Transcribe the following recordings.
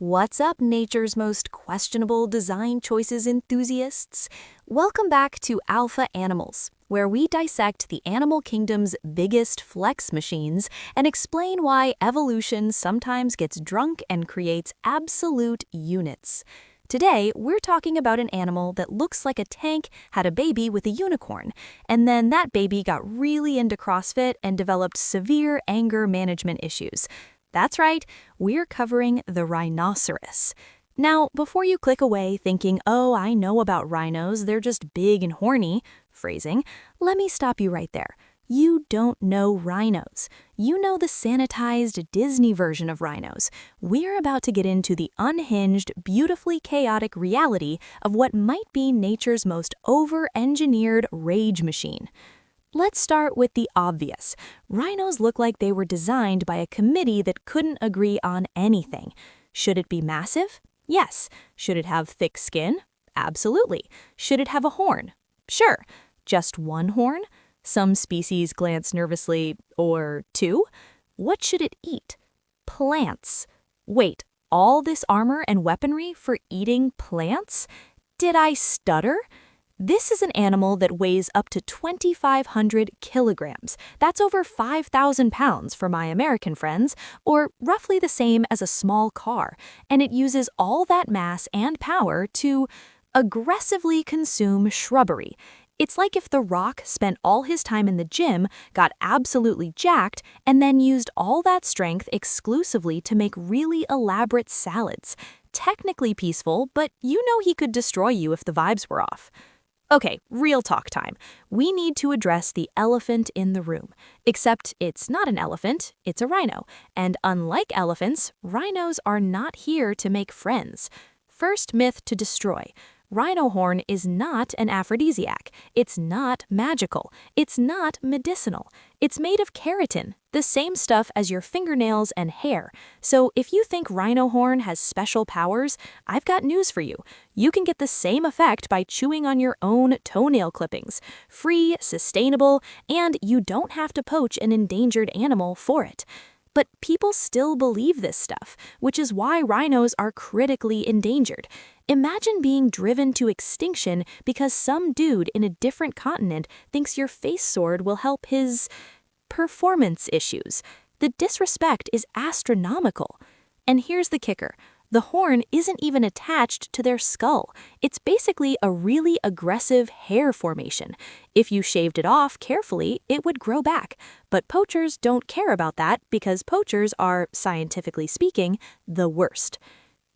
What's up, nature's most questionable design choices enthusiasts? Welcome back to Alpha Animals, where we dissect the animal kingdom's biggest flex machines and explain why evolution sometimes gets drunk and creates absolute units. Today, we're talking about an animal that looks like a tank had a baby with a unicorn, and then that baby got really into CrossFit and developed severe anger management issues. That's right, we're covering the rhinoceros. Now, before you click away thinking, oh, I know about rhinos, they're just big and horny, phrasing, let me stop you right there. You don't know rhinos. You know the sanitized Disney version of rhinos. We're about to get into the unhinged, beautifully chaotic reality of what might be nature's most over-engineered rage machine. Let's start with the obvious. Rhinos look like they were designed by a committee that couldn't agree on anything. Should it be massive? Yes. Should it have thick skin? Absolutely. Should it have a horn? Sure. Just one horn? Some species glance nervously, or two? What should it eat? Plants. Wait, all this armor and weaponry for eating plants? Did I stutter? This is an animal that weighs up to 2,500 kilograms. That's over 5,000 pounds for my American friends, or roughly the same as a small car, and it uses all that mass and power to aggressively consume shrubbery. It's like if The Rock spent all his time in the gym, got absolutely jacked, and then used all that strength exclusively to make really elaborate salads. Technically peaceful, but you know he could destroy you if the vibes were off. Okay, real talk time. We need to address the elephant in the room. Except it's not an elephant, it's a rhino. And unlike elephants, rhinos are not here to make friends. First myth to destroy. Rhino horn is not an aphrodisiac. It's not magical. It's not medicinal. It's made of keratin, the same stuff as your fingernails and hair. So if you think rhino horn has special powers, I've got news for you. You can get the same effect by chewing on your own toenail clippings. Free, sustainable, and you don't have to poach an endangered animal for it. But people still believe this stuff, which is why rhinos are critically endangered. Imagine being driven to extinction because some dude in a different continent thinks your face sword will help his performance issues. The disrespect is astronomical. And here's the kicker. The horn isn't even attached to their skull. It's basically a really aggressive hair formation. If you shaved it off carefully, it would grow back. But poachers don't care about that because poachers are, scientifically speaking, the worst.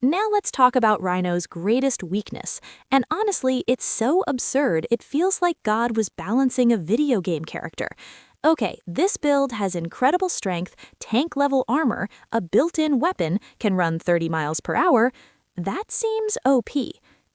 Now let's talk about rhino's greatest weakness. And honestly, it's so absurd it feels like God was balancing a video game character. Okay, this build has incredible strength, tank-level armor, a built-in weapon, can run 30 miles per hour. That seems OP.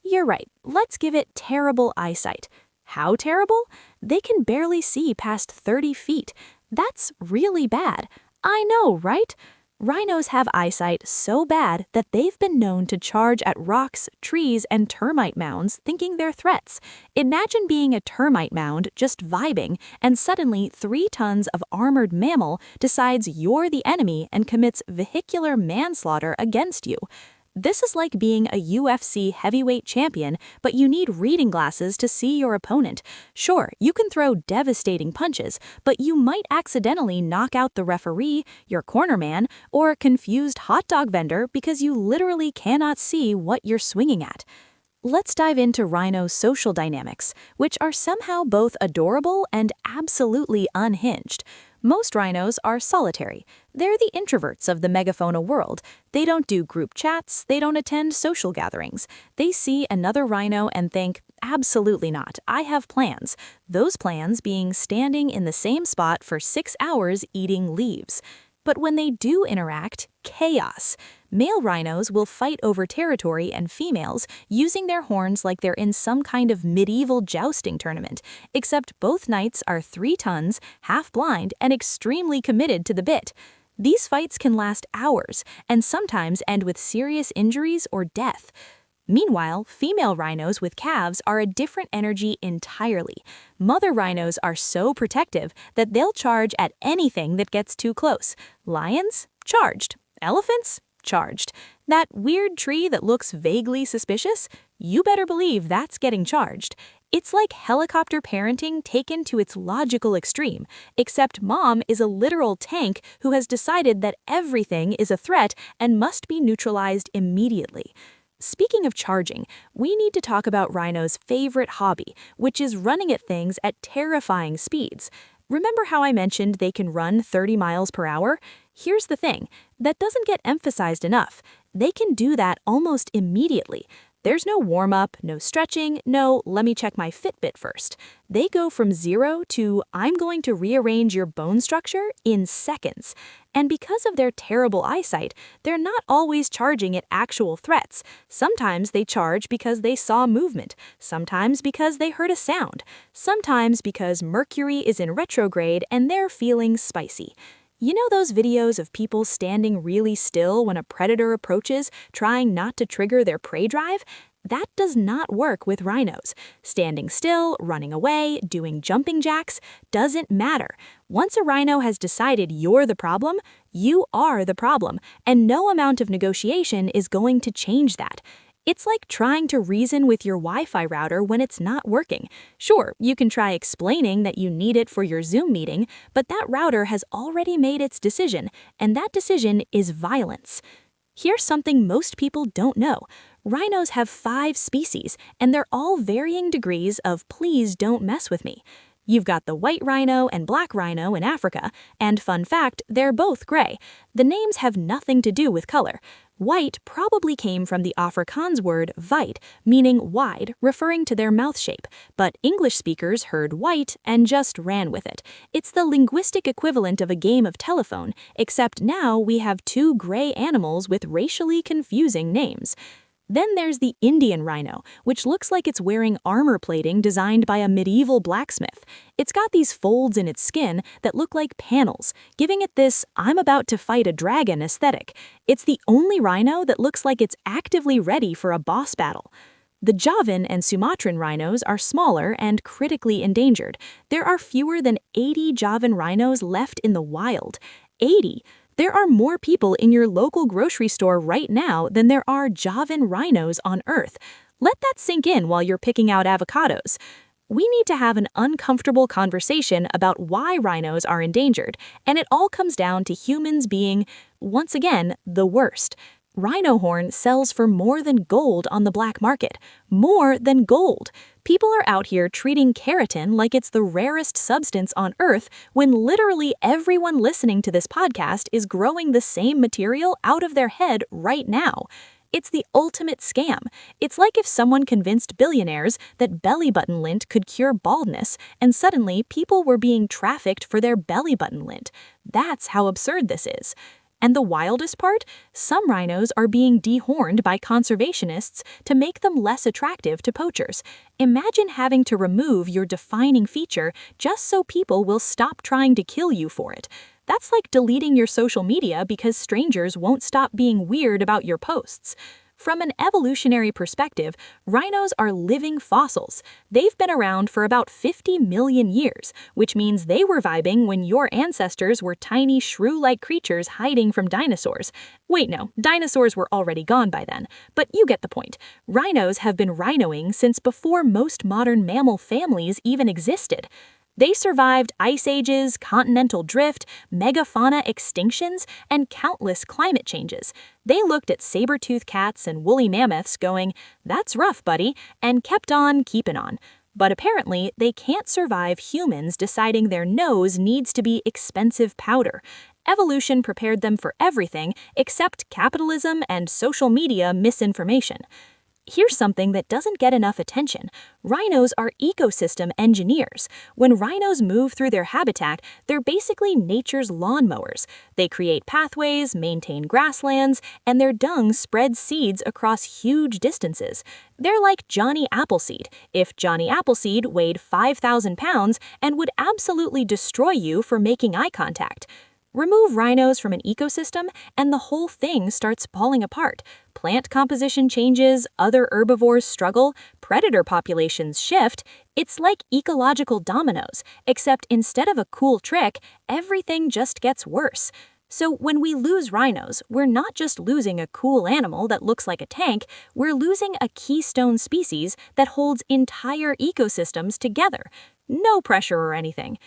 You're right, let's give it terrible eyesight. How terrible? They can barely see past 30 feet. That's really bad. I know, right? Rhinos have eyesight so bad that they've been known to charge at rocks, trees, and termite mounds thinking they're threats. Imagine being a termite mound just vibing, and suddenly 3 tons of armored mammal decides you're the enemy and commits vehicular manslaughter against you. This is like being a UFC heavyweight champion, but you need reading glasses to see your opponent. Sure, you can throw devastating punches, but you might accidentally knock out the referee, your cornerman, or a confused hot dog vendor because you literally cannot see what you're swinging at. Let's dive into rhino's social dynamics, which are somehow both adorable and absolutely unhinged. Most rhinos are solitary. They're the introverts of the megafauna world. They don't do group chats, they don't attend social gatherings. They see another rhino and think, absolutely not, I have plans. Those plans being standing in the same spot for 6 hours eating leaves. But when they do interact, chaos. Male rhinos will fight over territory and females, using their horns like they're in some kind of medieval jousting tournament, except both knights are 3 tons, half-blind, and extremely committed to the bit. These fights can last hours, and sometimes end with serious injuries or death. Meanwhile, female rhinos with calves are a different energy entirely. Mother rhinos are so protective that they'll charge at anything that gets too close. Lions? Charged. Elephants? charged. That weird tree that looks vaguely suspicious? You better believe that's getting charged. It's like helicopter parenting taken to its logical extreme, except mom is a literal tank who has decided that everything is a threat and must be neutralized immediately. Speaking of charging, we need to talk about Rhino's favorite hobby, which is running at things at terrifying speeds. Remember how I mentioned they can run 30 miles per hour? Here's the thing, that doesn't get emphasized enough. They can do that almost immediately. There's no warm-up, no stretching, no let me check my Fitbit first. They go from 0 to I'm going to rearrange your bone structure in seconds. And because of their terrible eyesight, they're not always charging at actual threats. Sometimes they charge because they saw movement, sometimes because they heard a sound, sometimes because Mercury is in retrograde and they're feeling spicy. You know those videos of people standing really still when a predator approaches, trying not to trigger their prey drive? That does not work with rhinos. Standing still, running away, doing jumping jacks, doesn't matter. Once a rhino has decided you're the problem, you are the problem, and no amount of negotiation is going to change that. It's like trying to reason with your Wi-Fi router when it's not working. Sure, you can try explaining that you need it for your Zoom meeting, but that router has already made its decision, and that decision is violence. Here's something most people don't know. Rhinos have 5 species, and they're all varying degrees of please don't mess with me. You've got the white rhino and black rhino in Africa, and fun fact, they're both gray. The names have nothing to do with color. White probably came from the Afrikaans word wide, meaning wide, referring to their mouth shape, but English speakers heard white and just ran with it. It's the linguistic equivalent of a game of telephone, except now we have 2 gray animals with racially confusing names. Then there's the Indian rhino, which looks like it's wearing armor plating designed by a medieval blacksmith. It's got these folds in its skin that look like panels, giving it this I'm about to fight a dragon aesthetic. It's the only rhino that looks like it's actively ready for a boss battle. The Javan and Sumatran rhinos are smaller and critically endangered. There are fewer than 80 Javan rhinos left in the wild. 80! There are more people in your local grocery store right now than there are Javan rhinos on Earth. Let that sink in while you're picking out avocados. We need to have an uncomfortable conversation about why rhinos are endangered, and it all comes down to humans being, once again, the worst. Rhino horn sells for more than gold on the black market. More than gold. People are out here treating keratin like it's the rarest substance on Earth when literally everyone listening to this podcast is growing the same material out of their head right now. It's the ultimate scam. It's like if someone convinced billionaires that belly button lint could cure baldness, and suddenly people were being trafficked for their belly button lint. That's how absurd this is. And the wildest part? Some rhinos are being dehorned by conservationists to make them less attractive to poachers. Imagine having to remove your defining feature just so people will stop trying to kill you for it. That's like deleting your social media because strangers won't stop being weird about your posts. From an evolutionary perspective, rhinos are living fossils. They've been around for about 50 million years, which means they were vibing when your ancestors were tiny shrew-like creatures hiding from dinosaurs. Wait, no, dinosaurs were already gone by then, but you get the point. Rhinos have been rhinoing since before most modern mammal families even existed. They survived ice ages, continental drift, megafauna extinctions, and countless climate changes. They looked at saber-toothed cats and woolly mammoths going, "That's rough, buddy," and kept on keeping on. But apparently, they can't survive humans deciding their nose needs to be expensive powder. Evolution prepared them for everything except capitalism and social media misinformation. Here's something that doesn't get enough attention. Rhinos are ecosystem engineers. When rhinos move through their habitat, they're basically nature's lawnmowers. They create pathways, maintain grasslands, and their dung spreads seeds across huge distances. They're like Johnny Appleseed, if Johnny Appleseed weighed 5,000 pounds and would absolutely destroy you for making eye contact. Remove rhinos from an ecosystem, and the whole thing starts falling apart. Plant composition changes, other herbivores struggle, predator populations shift. It's like ecological dominoes, except instead of a cool trick, everything just gets worse. So when we lose rhinos, we're not just losing a cool animal that looks like a tank, we're losing a keystone species that holds entire ecosystems together. No pressure or anything.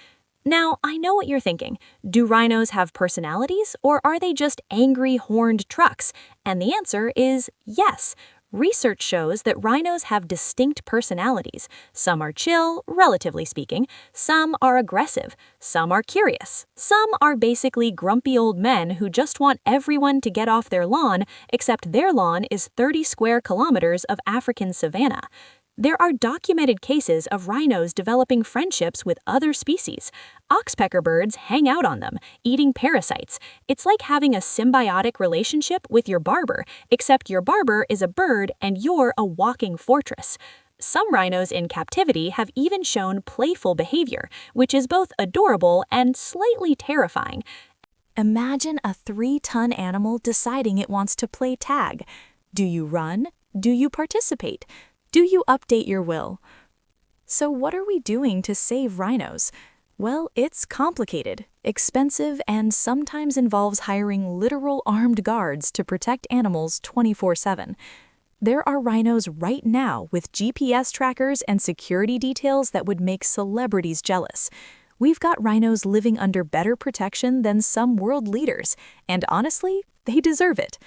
Now, I know what you're thinking. Do rhinos have personalities, or are they just angry horned trucks? And the answer is yes. Research shows that rhinos have distinct personalities. Some are chill, relatively speaking. Some are aggressive. Some are curious. Some are basically grumpy old men who just want everyone to get off their lawn, except their lawn is 30 square kilometers of African savanna. There are documented cases of rhinos developing friendships with other species. Oxpecker birds hang out on them, eating parasites. It's like having a symbiotic relationship with your barber, except your barber is a bird and you're a walking fortress. Some rhinos in captivity have even shown playful behavior, which is both adorable and slightly terrifying. Imagine a 3-ton animal deciding it wants to play tag. Do you run? Do you participate? Do you update your will? So what are we doing to save rhinos? Well, it's complicated, expensive, and sometimes involves hiring literal armed guards to protect animals 24/7. There are rhinos right now with GPS trackers and security details that would make celebrities jealous. We've got rhinos living under better protection than some world leaders, and honestly, they deserve it.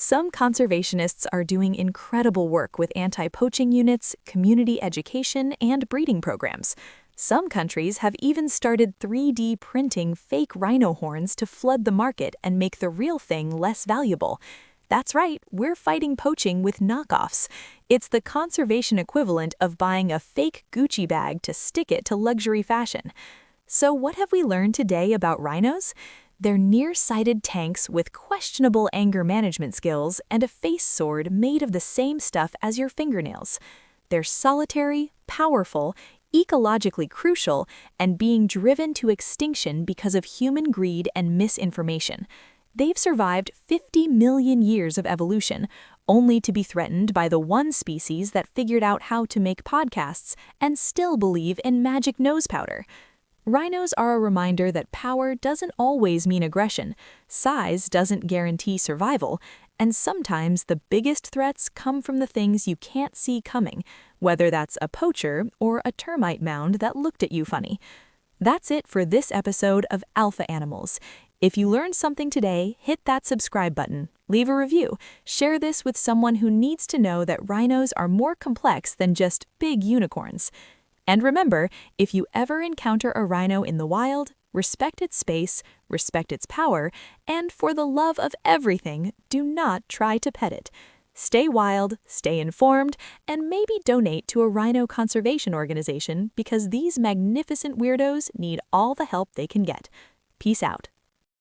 Some conservationists are doing incredible work with anti-poaching units, community education, and breeding programs. Some countries have even started 3D printing fake rhino horns to flood the market and make the real thing less valuable. That's right, we're fighting poaching with knockoffs. It's the conservation equivalent of buying a fake Gucci bag to stick it to luxury fashion. So what have we learned today about rhinos? They're nearsighted tanks with questionable anger management skills and a face sword made of the same stuff as your fingernails. They're solitary, powerful, ecologically crucial, and being driven to extinction because of human greed and misinformation. They've survived 50 million years of evolution, only to be threatened by the one species that figured out how to make podcasts and still believe in magic nose powder. Rhinos are a reminder that power doesn't always mean aggression, size doesn't guarantee survival, and sometimes the biggest threats come from the things you can't see coming, whether that's a poacher or a termite mound that looked at you funny. That's it for this episode of Alpha Animals. If you learned something today, hit that subscribe button, leave a review, share this with someone who needs to know that rhinos are more complex than just big unicorns. And remember, if you ever encounter a rhino in the wild, respect its space, respect its power, and for the love of everything, do not try to pet it. Stay wild, stay informed, and maybe donate to a rhino conservation organization because these magnificent weirdos need all the help they can get. Peace out.